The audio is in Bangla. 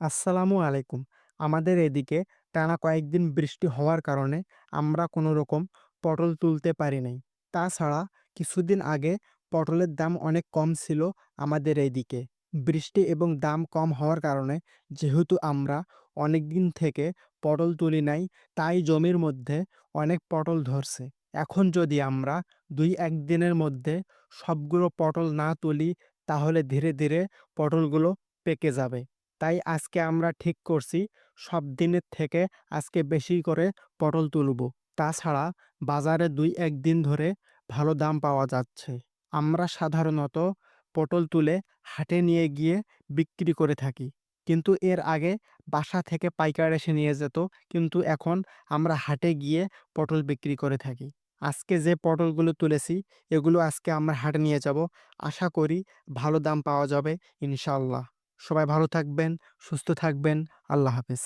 আসসালামু আলাইকুম। আমাদের এদিকে টানা কয়েকদিন বৃষ্টি হওয়ার কারণে আমরা কোনো রকম পটল তুলতে পারি নাই। তাছাড়া কিছুদিন আগে পটলের দাম অনেক কম ছিল আমাদের এইদিকে। বৃষ্টি এবং দাম কম হওয়ার কারণে যেহেতু আমরা অনেকদিন থেকে পটল তুলি নাই, তাই জমির মধ্যে অনেক পটল ধরছে। এখন যদি আমরা ২-১ দিনের মধ্যে সবগুলো পটল না তুলি, তাহলে ধীরে, ধীরে পটলগুলো পেকে যাবে। তাই আজকে আমরা ঠিক করছি সব দিনের থেকে আজকে বেশি করে পটল তুলবো। তাছাড়া বাজারে ২-১ দিন ধরে ভালো দাম পাওয়া যাচ্ছে। আমরা সাধারণত পটল তুলে হাটে নিয়ে গিয়ে বিক্রি করে থাকি। কিন্তু এর আগে বাসা থেকে পাইকার এসে নিয়ে যেত। কিন্তু এখন আমরা হাটে গিয়ে পটল বিক্রি করে থাকি। আজকে যে পটলগুলো তুলেছি এগুলো আজকে আমরা হাটে নিয়ে যাব। আশা করি ভালো দাম পাওয়া যাবে ইনশাআল্লাহ। সবাই ভালো থাকবেন, সুস্থ থাকবেন। আল্লাহ হাফেজ।